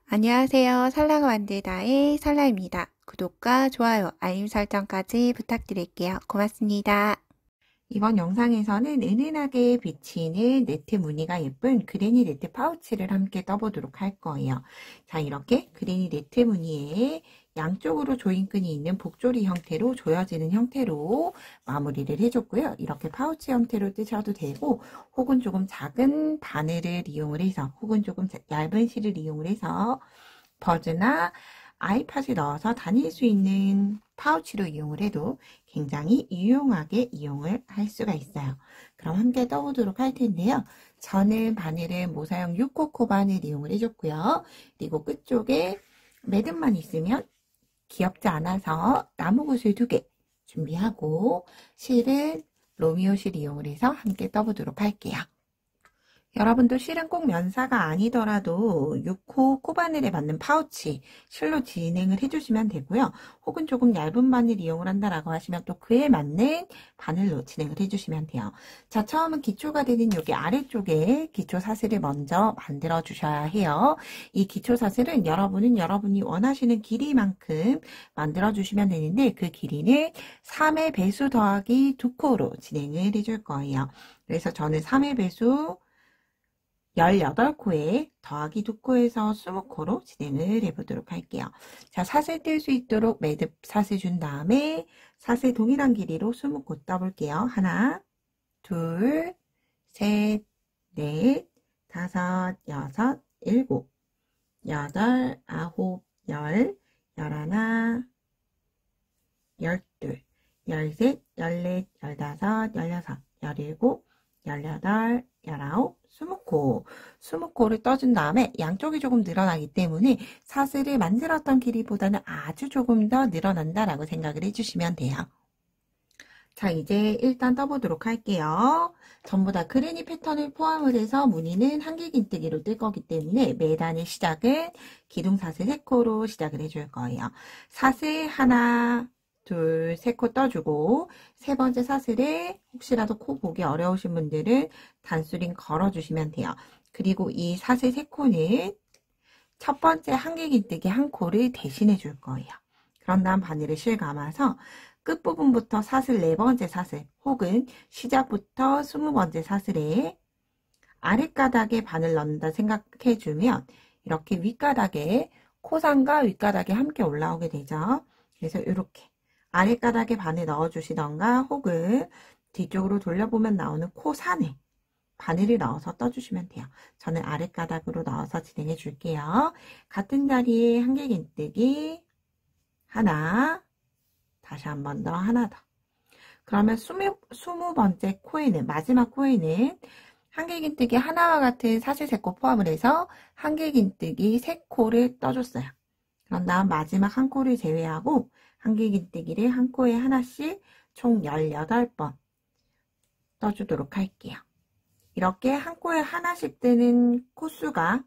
안녕하세요. 살라가 만들다의 살라입니다. 구독과 좋아요, 알림 설정까지 부탁드릴게요. 고맙습니다. 이번 영상에서는 은은하게 비치는 네트 무늬가 예쁜 그레니 네트 파우치를 함께 떠보도록 할 거예요. 자, 이렇게 그레니 네트 무늬에 양쪽으로 조인끈이 있는 복조리 형태로 조여지는 형태로 마무리를 해줬고요. 이렇게 파우치 형태로 뜨셔도 되고, 혹은 조금 작은 바늘을 이용을 해서, 혹은 조금 얇은 실을 이용을 해서 버즈나 아이팟을 넣어서 다닐 수 있는 파우치로 이용을 해도 굉장히 유용하게 이용을 할 수가 있어요. 그럼 함께 떠보도록 할 텐데요. 저는 바늘은 모사용 6코코 바늘 이용을 해줬고요. 그리고 끝쪽에 매듭만 있으면 귀엽지 않아서 나무구슬 2개 준비하고 실은 로미오 실 이용을 해서 함께 떠보도록 할게요. 여러분도 실은 꼭 면사가 아니더라도 6호 코바늘에 맞는 파우치 실로 진행을 해주시면 되고요. 혹은 조금 얇은 바늘 이용을 한다라고 하시면 또 그에 맞는 바늘로 진행을 해주시면 돼요. 자, 처음은 기초가 되는 여기 아래쪽에 기초 사슬을 먼저 만들어 주셔야 해요. 이 기초 사슬은 여러분이 원하시는 길이만큼 만들어 주시면 되는데 그 길이는 3의 배수 더하기 2코로 진행을 해줄 거예요. 그래서 저는 3의 배수 18코에 더하기 2코에서 20코로 진행을 해보도록 할게요. 자, 사슬 뜰 수 있도록 매듭 사슬 준 다음에 사슬 동일한 길이로 20코 떠볼게요. 하나, 둘, 셋, 넷, 다섯, 여섯, 일곱, 여덟, 아홉, 열, 열하나, 열둘, 열셋, 열넷, 열다섯, 열여섯, 열일곱, 열여덟, 열아홉, 20코. 20코를 떠준 다음에 양쪽이 조금 늘어나기 때문에 사슬을 만들었던 길이보다는 아주 조금 더 늘어난다라고 생각을 해주시면 돼요. 자, 이제 일단 떠보도록 할게요. 전부 다 그레니 패턴을 포함을 해서 무늬는 한길긴뜨기로 뜰 거기 때문에 매단의 시작은 기둥사슬 3코로 시작을 해줄 거예요. 사슬 하나, 둘, 3코 떠주고 세 번째 사슬에 혹시라도 코 보기 어려우신 분들은 단수링 걸어주시면 돼요. 그리고 이 사슬 3코는 첫 번째 한길긴뜨기 1코를 대신해 줄 거예요. 그런 다음 바늘을 실 감아서 끝부분부터 사슬 4번째 사슬 혹은 시작부터 20번째 사슬에 아랫가닥에 바늘 넣는다 생각해주면 이렇게 윗가닥에 코상과 윗가닥이 함께 올라오게 되죠. 그래서 이렇게 아랫가닥에 바늘 넣어주시던가 혹은 뒤쪽으로 돌려보면 나오는 코산에 바늘을 넣어서 떠주시면 돼요. 저는 아랫가닥으로 넣어서 진행해 줄게요. 같은 자리에 한길긴뜨기 하나, 다시 한 번 더, 하나 더. 그러면 20번째 코에는, 마지막 코에는 한길긴뜨기 하나와 같은 사슬 3코 포함을 해서 한길긴뜨기 3코를 떠줬어요. 그런 다음 마지막 한 코를 제외하고 한길긴뜨기를 한 코에 하나씩 총 18번 떠주도록 할게요. 이렇게 한 코에 하나씩 뜨는 코수가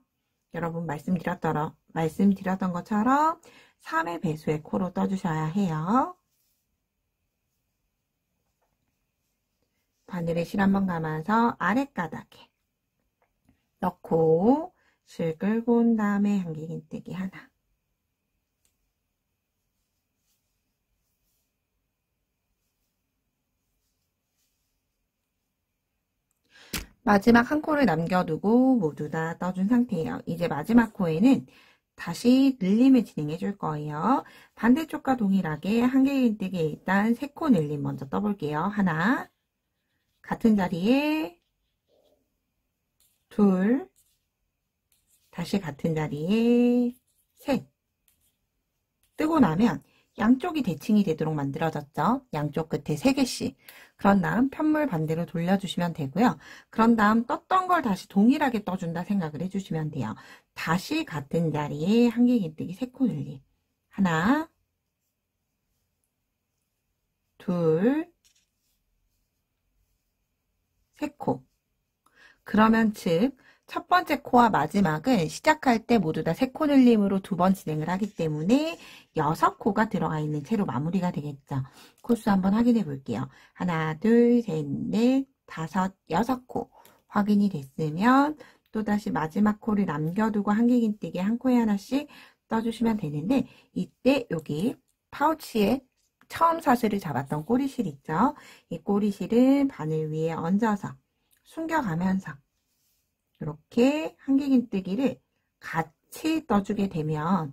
여러분 말씀드렸던 것처럼 3의 배수의 코로 떠주셔야 해요. 바늘에 실 한번 감아서 아랫가닥에 넣고 실 끌고 온 다음에 한길긴뜨기 하나, 마지막 한 코를 남겨두고 모두 다 떠준 상태예요. 이제 마지막 코에는 다시 늘림을 진행해 줄 거예요. 반대쪽과 동일하게 한길긴뜨기 일단 3코 늘림 먼저 떠볼게요. 하나, 같은 자리에 둘, 다시 같은 자리에 셋. 뜨고 나면 양쪽이 대칭이 되도록 만들어졌죠. 양쪽 끝에 3개씩. 그런 다음 편물 반대로 돌려주시면 되고요. 그런 다음 떴던 걸 다시 동일하게 떠준다 생각을 해주시면 돼요. 다시 같은 자리에 한길긴뜨기 3코 늘림. 하나, 둘, 3코. 그러면 즉 첫 번째 코와 마지막은 시작할 때 모두 다 3코 늘림으로 2번 진행을 하기 때문에 6코가 들어가 있는 채로 마무리가 되겠죠. 코수 한번 확인해 볼게요. 하나, 둘, 셋, 넷, 다섯, 6코. 확인이 됐으면 또다시 마지막 코를 남겨두고 한길긴뜨기 한 코에 하나씩 떠주시면 되는데, 이때 여기 파우치에 처음 사슬을 잡았던 꼬리실 있죠? 이 꼬리실은 바늘 위에 얹어서 숨겨가면서 이렇게 한길긴뜨기를 같이 떠주게 되면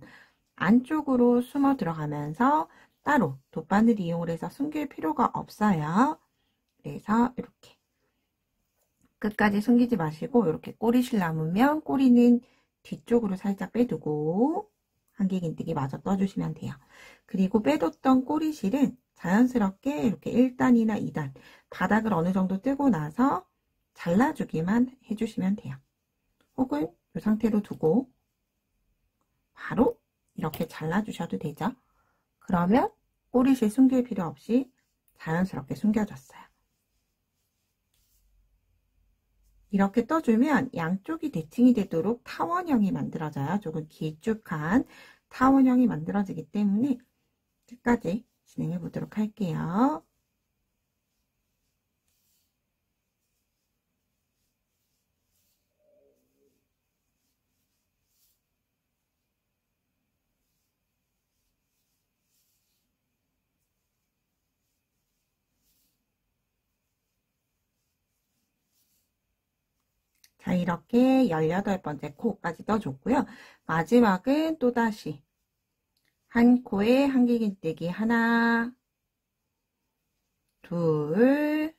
안쪽으로 숨어 들어가면서 따로 돗바늘 이용을 해서 숨길 필요가 없어요. 그래서 이렇게 끝까지 숨기지 마시고 이렇게 꼬리실 남으면 꼬리는 뒤쪽으로 살짝 빼두고 한길긴뜨기 마저 떠주시면 돼요. 그리고 빼뒀던 꼬리실은 자연스럽게 이렇게 1단이나 2단 바닥을 어느 정도 뜨고 나서 잘라주기만 해주시면 돼요. 혹은 이 상태로 두고 바로 이렇게 잘라주셔도 되죠. 그러면 꼬리실 숨길 필요 없이 자연스럽게 숨겨졌어요. 이렇게 떠주면 양쪽이 대칭이 되도록 타원형이 만들어져요. 조금 길쭉한 타원형이 만들어지기 때문에 끝까지 진행해 보도록 할게요. 자, 이렇게 18번째 코까지 떠줬고요. 마지막은 또다시 한 코에 한길긴뜨기 하나, 둘,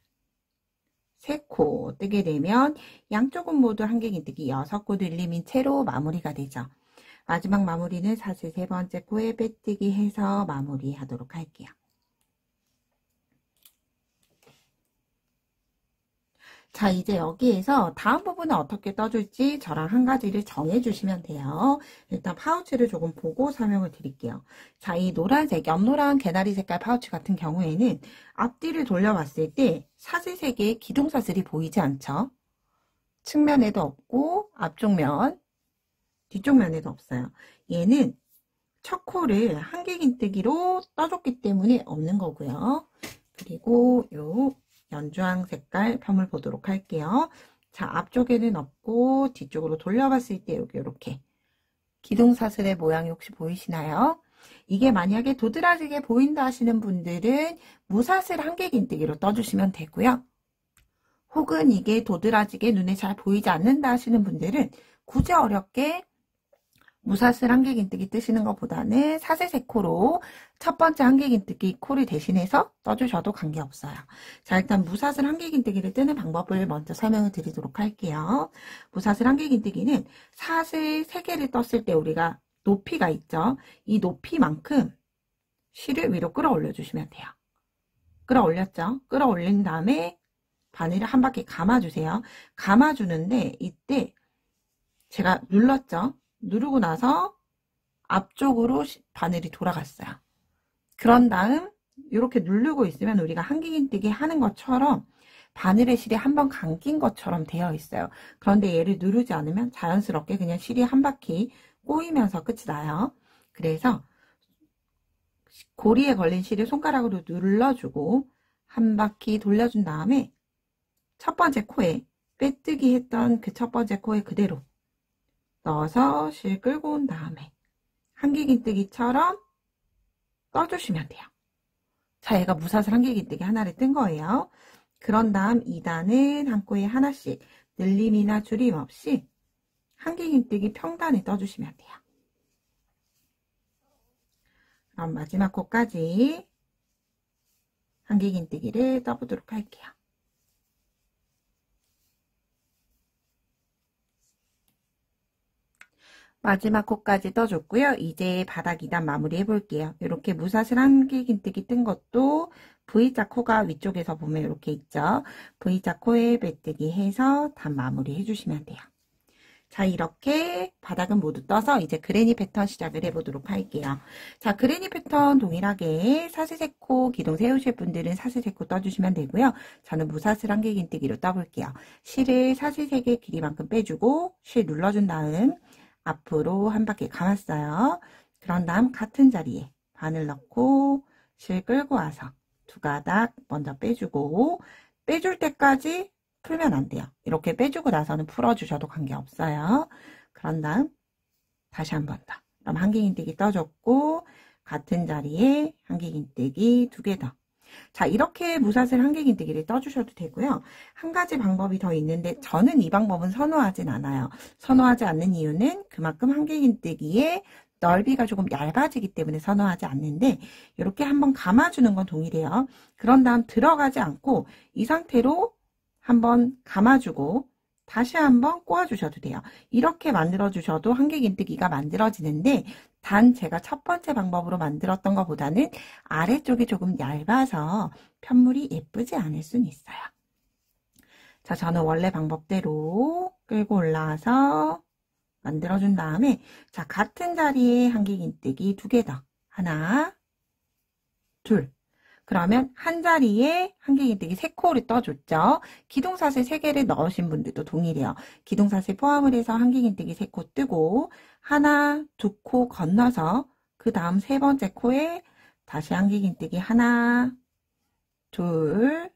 세 코 뜨게 되면 양쪽은 모두 한길긴뜨기 6코 늘림인 채로 마무리가 되죠. 마지막 마무리는 사슬 3번째 코에 빼뜨기 해서 마무리하도록 할게요. 자, 이제 여기에서 다음 부분은 어떻게 떠줄지 저랑 한 가지를 정해주시면 돼요. 일단 파우치를 조금 보고 설명을 드릴게요. 자, 이 노란색, 연노란 개나리 색깔 파우치 같은 경우에는 앞뒤를 돌려봤을 때 사슬 3개의 기둥사슬이 보이지 않죠? 측면에도 없고 앞쪽 면, 뒤쪽 면에도 없어요. 얘는 첫 코를 한길긴뜨기로 떠줬기 때문에 없는 거고요. 그리고 요 연주황 색깔 펌을 보도록 할게요. 자, 앞쪽에는 없고 뒤쪽으로 돌려봤을 때 여기 이렇게 기둥사슬의 모양이 혹시 보이시나요? 이게 만약에 도드라지게 보인다 하시는 분들은 무사슬 한길긴뜨기로 떠주시면 되고요. 혹은 이게 도드라지게 눈에 잘 보이지 않는다 하시는 분들은 굳이 어렵게 무사슬 한길긴뜨기 뜨시는 것보다는 사슬 3코로 첫 번째 한길긴뜨기 코를 대신해서 떠주셔도 관계없어요. 자, 일단 무사슬 한길긴뜨기를 뜨는 방법을 먼저 설명을 드리도록 할게요. 무사슬 한길긴뜨기는 사슬 3개를 떴을 때 우리가 높이가 있죠. 이 높이만큼 실을 위로 끌어올려 주시면 돼요. 끌어올렸죠? 끌어올린 다음에 바늘을 한 바퀴 감아주세요. 감아주는데 이때 제가 눌렀죠? 누르고 나서 앞쪽으로 바늘이 돌아갔어요. 그런 다음 이렇게 누르고 있으면 우리가 한길긴뜨기 하는 것처럼 바늘의 실이 한번 감긴 것처럼 되어 있어요. 그런데 얘를 누르지 않으면 자연스럽게 그냥 실이 한 바퀴 꼬이면서 끝이 나요. 그래서 고리에 걸린 실을 손가락으로 눌러주고 한 바퀴 돌려준 다음에 첫 번째 코에 빼뜨기 했던 그 첫 번째 코에 그대로 넣어서 실 끌고 온 다음에 한길긴뜨기처럼 떠주시면 돼요. 자, 얘가 무사슬 한길긴뜨기 하나를 뜬 거예요. 그런 다음 2단은 한 코에 하나씩 늘림이나 줄임 없이 한길긴뜨기 평단을 떠주시면 돼요. 그럼 마지막 코까지 한길긴뜨기를 떠보도록 할게요. 마지막 코까지 떠줬고요. 이제 바닥 2단 마무리 해볼게요. 이렇게 무사슬 한길긴뜨기 뜬 것도 V자 코가 위쪽에서 보면 이렇게 있죠. V자 코에 빼뜨기 해서 단 마무리 해주시면 돼요. 자, 이렇게 바닥은 모두 떠서 이제 그레니 패턴 시작을 해보도록 할게요. 자, 그레니 패턴 동일하게 사슬 3코 기둥 세우실 분들은 사슬 3코 떠주시면 되고요. 저는 무사슬 한길긴뜨기로 떠볼게요. 실을 사슬 3개 길이만큼 빼주고 실 눌러준 다음 앞으로 한 바퀴 감았어요. 그런 다음 같은 자리에 바늘 넣고 실 끌고 와서 두 가닥 먼저 빼주고 빼줄 때까지 풀면 안 돼요. 이렇게 빼주고 나서는 풀어주셔도 관계없어요. 그런 다음 다시 한 번 더. 그럼 한길긴뜨기 떠줬고 같은 자리에 한길긴뜨기 2개 더. 자, 이렇게 무사슬 한길긴뜨기를 떠주셔도 되고요. 한 가지 방법이 더 있는데 저는 이 방법은 선호하진 않아요. 선호하지 않는 이유는 그만큼 한길긴뜨기의 넓이가 조금 얇아지기 때문에 선호하지 않는데 이렇게 한번 감아주는 건 동일해요. 그런 다음 들어가지 않고 이 상태로 한번 감아주고 다시 한번 꼬아주셔도 돼요. 이렇게 만들어주셔도 한길긴뜨기가 만들어지는데 단 제가 첫 번째 방법으로 만들었던 것보다는 아래쪽이 조금 얇아서 편물이 예쁘지 않을 수는 있어요. 자, 저는 원래 방법대로 끌고 올라와서 만들어준 다음에 자, 같은 자리에 한길긴뜨기 2개 더. 하나, 둘. 그러면 한 자리에 한길긴뜨기 3코를 떠줬죠. 기둥사슬 3개를 넣으신 분들도 동일해요. 기둥사슬 포함을 해서 한길긴뜨기 3코 뜨고 하나, 2코 건너서 그 다음 3번째 코에 다시 한길긴뜨기 하나, 둘,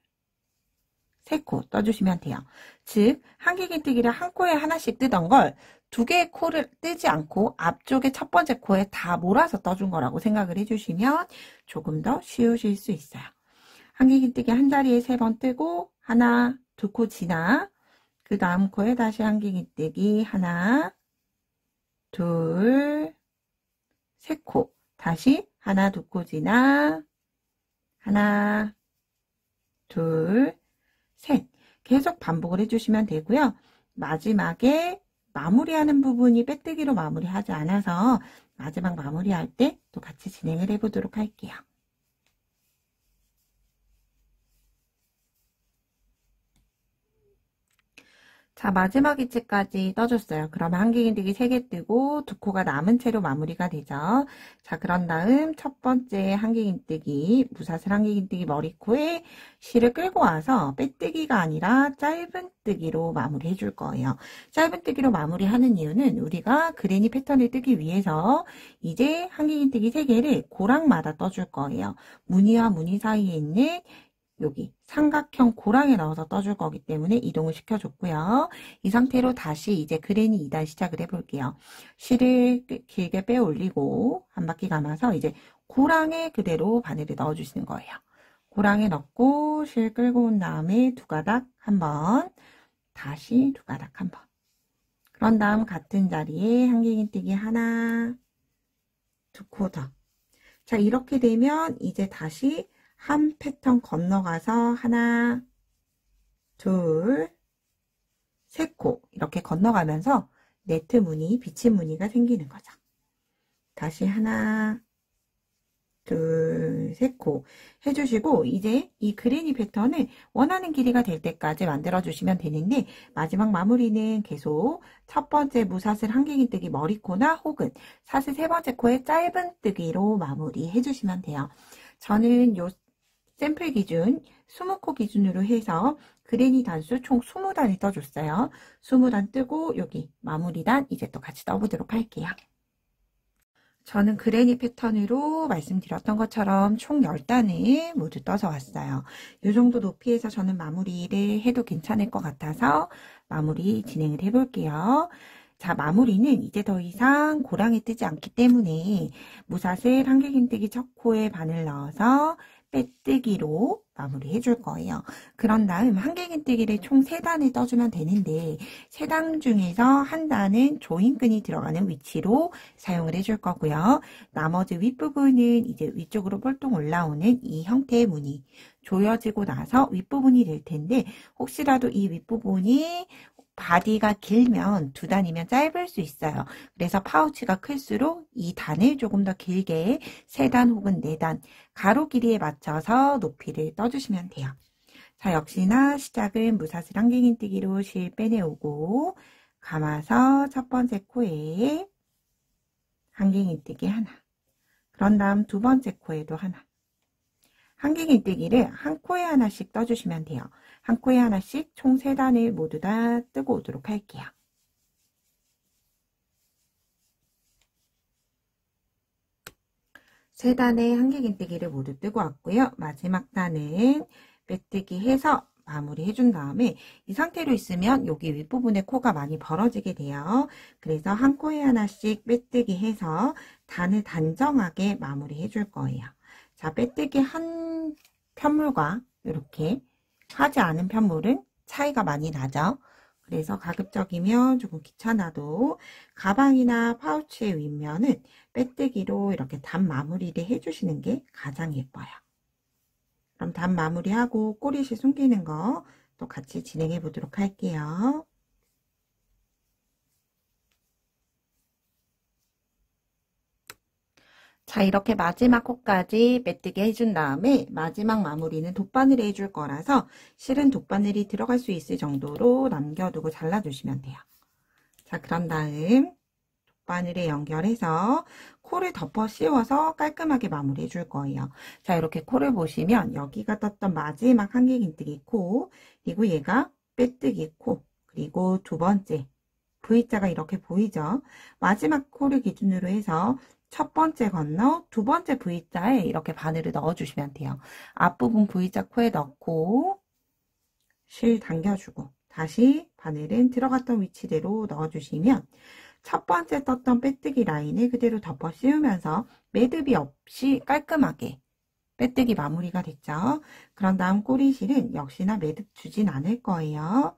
3코 떠주시면 돼요. 즉 한길긴뜨기를 한 코에 하나씩 뜨던 걸 2개의 코를 뜨지 않고 앞쪽에 첫 번째 코에 다 몰아서 떠준 거라고 생각을 해주시면 조금 더 쉬우실 수 있어요. 한길긴뜨기 한 자리에 3번 뜨고 하나, 2코 지나 그 다음 코에 다시 한길긴뜨기 하나, 둘, 3코 다시 하나, 2코 지나 하나, 둘, 셋 계속 반복을 해주시면 되고요. 마지막에 마무리하는 부분이 빼뜨기로 마무리하지 않아서 마지막 마무리할 때 또 같이 진행을 해보도록 할게요. 자, 마지막 위치까지 떠줬어요. 그러면 한길긴뜨기 3개 뜨고 2코가 남은 채로 마무리가 되죠. 자, 그런 다음 첫 번째 한길긴뜨기, 무사슬 한길긴뜨기 머리코에 실을 끌고 와서 빼뜨기가 아니라 짧은뜨기로 마무리 해줄 거예요. 짧은뜨기로 마무리하는 이유는 우리가 그레니 패턴을 뜨기 위해서 이제 한길긴뜨기 3개를 고랑마다 떠줄 거예요. 무늬와 무늬 사이에 있는 여기 삼각형 고랑에 넣어서 떠줄 거기 때문에 이동을 시켜줬고요. 이 상태로 다시 이제 그레니 2단 시작을 해볼게요. 실을 길게 빼 올리고 한 바퀴 감아서 이제 고랑에 그대로 바늘을 넣어주시는 거예요. 고랑에 넣고 실 끌고 온 다음에 2가닥 한번, 다시 2가닥 한번. 그런 다음 같은 자리에 한길긴뜨기 하나, 2코 더. 자, 이렇게 되면 이제 다시 한 패턴 건너가서 하나, 둘, 3코 이렇게 건너가면서 네트 무늬, 비침 무늬가 생기는 거죠. 다시 하나, 둘, 3코 해주시고 이제 이 그레니 패턴을 원하는 길이가 될 때까지 만들어주시면 되는데 마지막 마무리는 계속 첫 번째 무사슬 한길긴뜨기 머리코나 혹은 사슬 3번째 코의 짧은뜨기로 마무리 해주시면 돼요. 저는 요 샘플 기준 20코 기준으로 해서 그레니 단수 총 20단을 떠줬어요. 20단 뜨고 여기 마무리단 이제 또 같이 떠보도록 할게요. 저는 그레니 패턴으로 말씀드렸던 것처럼 총 10단을 모두 떠서 왔어요. 이 정도 높이에서 저는 마무리를 해도 괜찮을 것 같아서 마무리 진행을 해볼게요. 자, 마무리는 이제 더 이상 고랑이 뜨지 않기 때문에 무사슬 한길긴뜨기 첫 코에 바늘 넣어서 빼뜨기로 마무리 해줄 거예요. 그런 다음 한길긴뜨기를 총 3단을 떠주면 되는데 3단 중에서 한 단은 조인끈이 들어가는 위치로 사용을 해줄 거고요. 나머지 윗부분은 이제 위쪽으로 뻘똥 올라오는 이 형태의 무늬 조여지고 나서 윗부분이 될 텐데 혹시라도 이 윗부분이 바디가 길면 2단이면 짧을 수 있어요. 그래서 파우치가 클수록 이 단을 조금 더 길게 3단 혹은 4단 가로 길이에 맞춰서 높이를 떠주시면 돼요. 자, 역시나 시작은 무사슬 한길긴뜨기로 실 빼내오고 감아서 첫 번째 코에 한길긴뜨기 하나, 그런 다음 2번째 코에도 하나. 한길긴뜨기를 한 코에 하나씩 떠주시면 돼요. 한 코에 하나씩 총 3단을 모두 다 뜨고 오도록 할게요. 세 단의 한길긴뜨기를 모두 뜨고 왔고요. 마지막 단은 빼뜨기 해서 마무리 해준 다음에 이 상태로 있으면 여기 윗부분에 코가 많이 벌어지게 돼요. 그래서 한 코에 하나씩 빼뜨기 해서 단을 단정하게 마무리 해줄 거예요. 자, 빼뜨기 한 편물과 이렇게 하지 않은 편물은 차이가 많이 나죠. 그래서 가급적이면 조금 귀찮아도 가방이나 파우치의 윗면은 빼뜨기로 이렇게 단 마무리를 해주시는 게 가장 예뻐요. 그럼 단 마무리하고 꼬리실 숨기는 거 또 같이 진행해 보도록 할게요. 자, 이렇게 마지막 코까지 빼뜨기 해준 다음에 마지막 마무리는 돗바늘에 해줄 거라서 실은 돗바늘이 들어갈 수 있을 정도로 남겨두고 잘라주시면 돼요. 자, 그런 다음 돗바늘에 연결해서 코를 덮어 씌워서 깔끔하게 마무리해 줄 거예요. 자, 이렇게 코를 보시면 여기가 떴던 마지막 한길긴뜨기 코, 그리고 얘가 빼뜨기 코, 그리고 두 번째 V자가 이렇게 보이죠? 마지막 코를 기준으로 해서 첫 번째 건너 두 번째 V자에 이렇게 바늘을 넣어주시면 돼요. 앞부분 V자 코에 넣고 실 당겨주고 다시 바늘은 들어갔던 위치대로 넣어주시면 첫 번째 떴던 빼뜨기 라인을 그대로 덮어 씌우면서 매듭이 없이 깔끔하게 빼뜨기 마무리가 됐죠. 그런 다음 꼬리실은 역시나 매듭 주진 않을 거예요.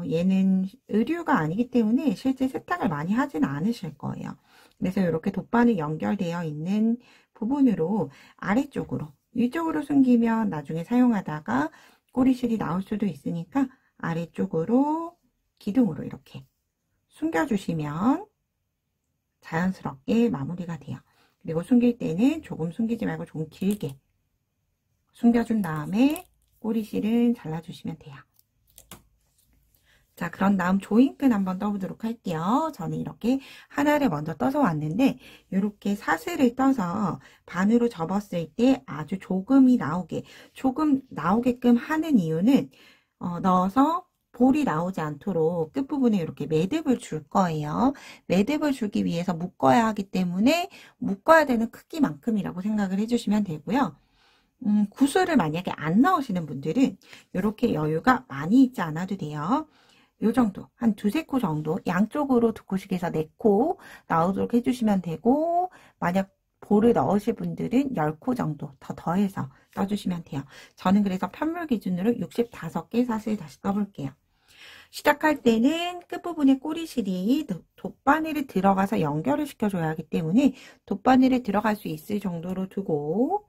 얘는 의류가 아니기 때문에 실제 세탁을 많이 하진 않으실 거예요. 그래서 이렇게 돗바늘 연결되어 있는 부분으로 아래쪽으로, 위쪽으로 숨기면 나중에 사용하다가 꼬리실이 나올 수도 있으니까 아래쪽으로 기둥으로 이렇게 숨겨주시면 자연스럽게 마무리가 돼요. 그리고 숨길 때는 조금 숨기지 말고 조금 길게 숨겨준 다음에 꼬리실은 잘라주시면 돼요. 자, 그런 다음 조인끈 한번 떠보도록 할게요. 저는 이렇게 하나를 먼저 떠서 왔는데 이렇게 사슬을 떠서 반으로 접었을 때 아주 조금 나오게끔 하는 이유는 넣어서 볼이 나오지 않도록 끝부분에 이렇게 매듭을 줄 거예요. 매듭을 주기 위해서 묶어야 하기 때문에 묶어야 되는 크기만큼이라고 생각을 해주시면 되고요. 구슬을 만약에 안 넣으시는 분들은 이렇게 여유가 많이 있지 않아도 돼요. 요 정도, 한 두세 코 정도, 양쪽으로 두 코씩 해서 네 코 나오도록 해주시면 되고, 만약 볼을 넣으실 분들은 10코 정도 더 더해서 떠주시면 돼요. 저는 그래서 편물 기준으로 65개 사슬 다시 떠볼게요. 시작할 때는 끝부분에 꼬리실이 돗바늘이 들어가서 연결을 시켜줘야 하기 때문에 돗바늘이 들어갈 수 있을 정도로 두고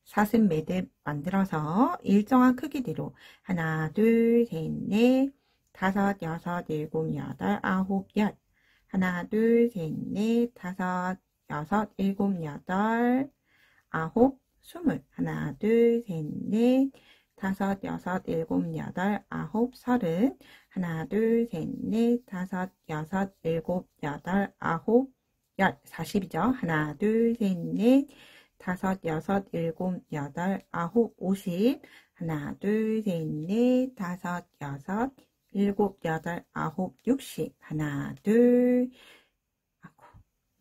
사슴 매듭 만들어서 일정한 크기대로 하나, 둘, 셋, 넷, 다섯, 여섯, 일곱, 여덟, 아홉, 열. 하나, 둘, 셋, 넷, 다섯, 여섯, 일곱, 여덟, 아홉, 스물. 하나, 둘, 셋, 넷, 다섯, 여섯, 일곱, 여덟, 아홉, 서른. 하나, 둘, 셋, 넷, 다섯, 여섯, 일곱, 여덟, 아홉, 열. 40이죠. 하나, 둘, 셋, 넷, 다섯, 여섯, 일곱, 여덟, 아홉, 50. 하나, 둘, 셋, 넷, 다섯, 여섯, 일곱, 여덟, 아홉, 60. 하나, 둘,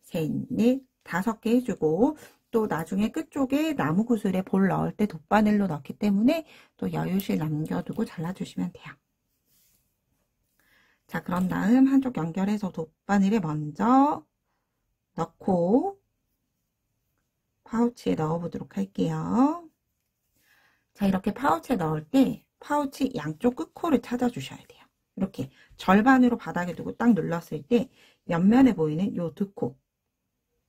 셋, 넷, 5개 해주고 또 나중에 끝쪽에 나무 구슬에 볼 넣을 때 돗바늘로 넣기 때문에 또 여유실 남겨두고 잘라주시면 돼요. 자, 그런 다음 한쪽 연결해서 돗바늘에 먼저 넣고 파우치에 넣어보도록 할게요. 자, 이렇게 파우치에 넣을 때 파우치 양쪽 끝코를 찾아주셔야 돼요. 이렇게 절반으로 바닥에 두고 딱 눌렀을 때 옆면에 보이는 요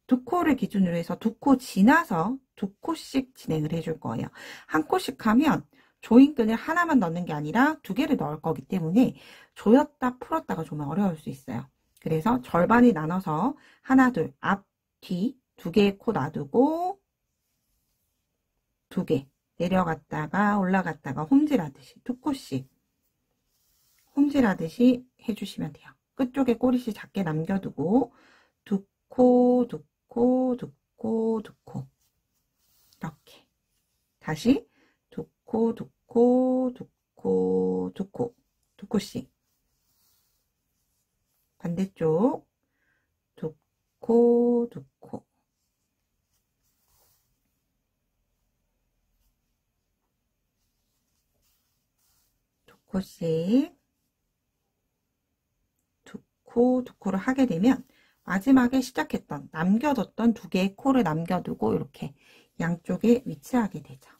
두 코를 기준으로 해서 두 코 지나서 두 코씩 진행을 해줄 거예요. 한 코씩 하면 조인끈을 하나만 넣는 게 아니라 두 개를 넣을 거기 때문에 조였다 풀었다가 좀 어려울 수 있어요. 그래서 절반이 나눠서 하나, 둘, 앞, 뒤 두 개의 코 놔두고 두 개 내려갔다가 올라갔다가 홈질하듯이 두 코씩 홈질하듯이 해주시면 돼요. 끝쪽에 꼬리씨 작게 남겨두고 두 코, 두 코, 두 코, 두 코 이렇게 다시 두 코, 두 코, 두 코, 두 코, 두 코씩 반대쪽 두 코, 두 코 코씩 두 코를 하게 되면 마지막에 시작했던 남겨뒀던 두 개의 코를 남겨두고 이렇게 양쪽에 위치하게 되죠.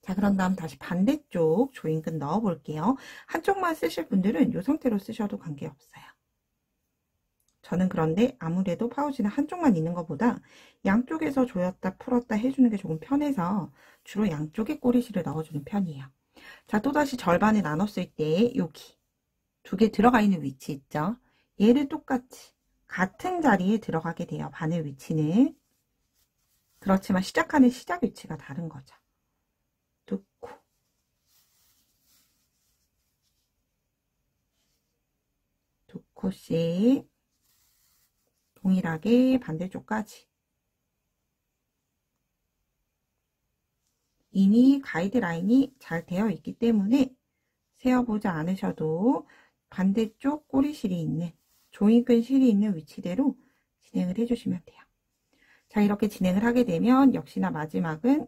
자, 그런 다음 다시 반대쪽 조인근 넣어 볼게요. 한쪽만 쓰실 분들은 이 상태로 쓰셔도 관계없어요. 저는 그런데 아무래도 파우치는 한쪽만 있는 것보다 양쪽에서 조였다 풀었다 해주는 게 조금 편해서 주로 양쪽에 꼬리실을 넣어주는 편이에요. 자, 또다시 절반에 나눴을 때 여기 두 개 들어가 있는 위치 있죠? 얘를 똑같이 같은 자리에 들어가게 돼요. 바늘 위치는. 그렇지만 시작하는 시작 위치가 다른 거죠. 두 코. 두 코씩 동일하게 반대쪽까지. 이미 가이드라인이 잘 되어 있기 때문에 세어보지 않으셔도 반대쪽 꼬리실이 있는 조인근 실이 있는 위치대로 진행을 해주시면 돼요. 자, 이렇게 진행을 하게 되면 역시나 마지막은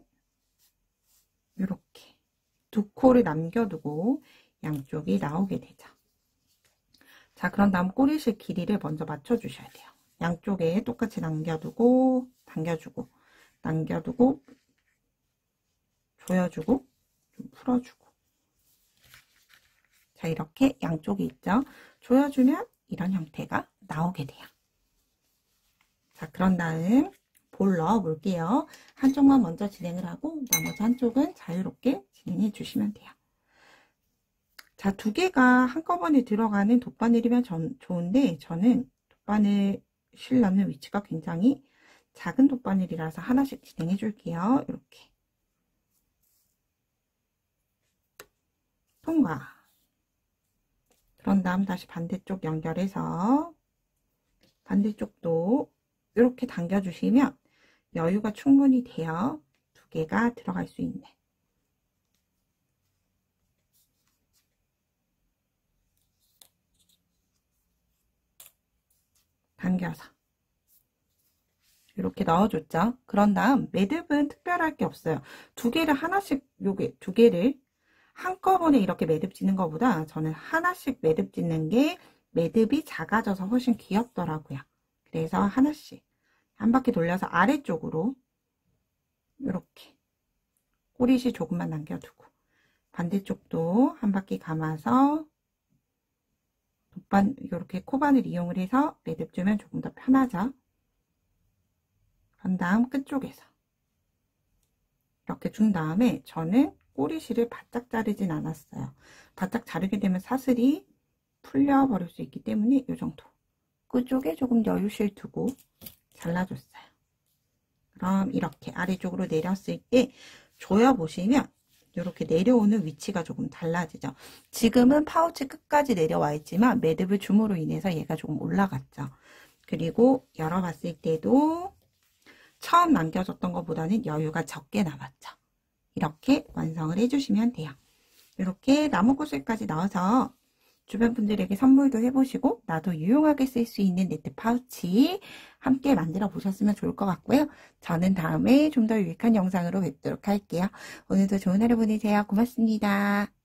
이렇게 두 코를 남겨두고 양쪽이 나오게 되죠. 자, 그런 다음 꼬리실 길이를 먼저 맞춰주셔야 돼요. 양쪽에 똑같이 남겨두고 당겨주고 남겨두고 조여주고 좀 풀어주고. 자, 이렇게 양쪽이 있죠. 조여주면 이런 형태가 나오게 돼요. 자, 그런 다음 볼 넣어 볼게요. 한쪽만 먼저 진행을 하고 나머지 한쪽은 자유롭게 진행해 주시면 돼요. 자, 두 개가 한꺼번에 들어가는 돗바늘이면 좋은데 저는 돗바늘 실 넣는 위치가 굉장히 작은 돗바늘이라서 하나씩 진행해 줄게요. 이렇게 통과. 그런 다음 다시 반대쪽 연결해서 반대쪽도 이렇게 당겨주시면 여유가 충분히 되어 두 개가 들어갈 수 있는. 당겨서 이렇게 넣어줬죠. 그런 다음 매듭은 특별할 게 없어요. 두 개를 하나씩, 요게 두 개를 한꺼번에 이렇게 매듭 짓는 것보다 저는 하나씩 매듭 짓는 게 매듭이 작아져서 훨씬 귀엽더라고요. 그래서 하나씩 한 바퀴 돌려서 아래쪽으로 이렇게 꼬리실 조금만 남겨두고 반대쪽도 한 바퀴 감아서 이렇게 코바늘 이용을 해서 매듭 주면 조금 더 편하죠. 그런 다음 끝쪽에서 이렇게 준 다음에 저는 꼬리실을 바짝 자르진 않았어요. 바짝 자르게 되면 사슬이 풀려버릴 수 있기 때문에 이 정도. 끝쪽에 조금 여유실 두고 잘라줬어요. 그럼 이렇게 아래쪽으로 내렸을 때 조여보시면 이렇게 내려오는 위치가 조금 달라지죠. 지금은 파우치 끝까지 내려와 있지만 매듭을 줌으로 인해서 얘가 조금 올라갔죠. 그리고 열어봤을 때도 처음 남겨줬던 것보다는 여유가 적게 남았죠. 이렇게 완성을 해주시면 돼요. 이렇게 나무구슬까지 넣어서 주변 분들에게 선물도 해보시고 나도 유용하게 쓸 수 있는 니트 파우치 함께 만들어 보셨으면 좋을 것 같고요. 저는 다음에 좀 더 유익한 영상으로 뵙도록 할게요. 오늘도 좋은 하루 보내세요. 고맙습니다.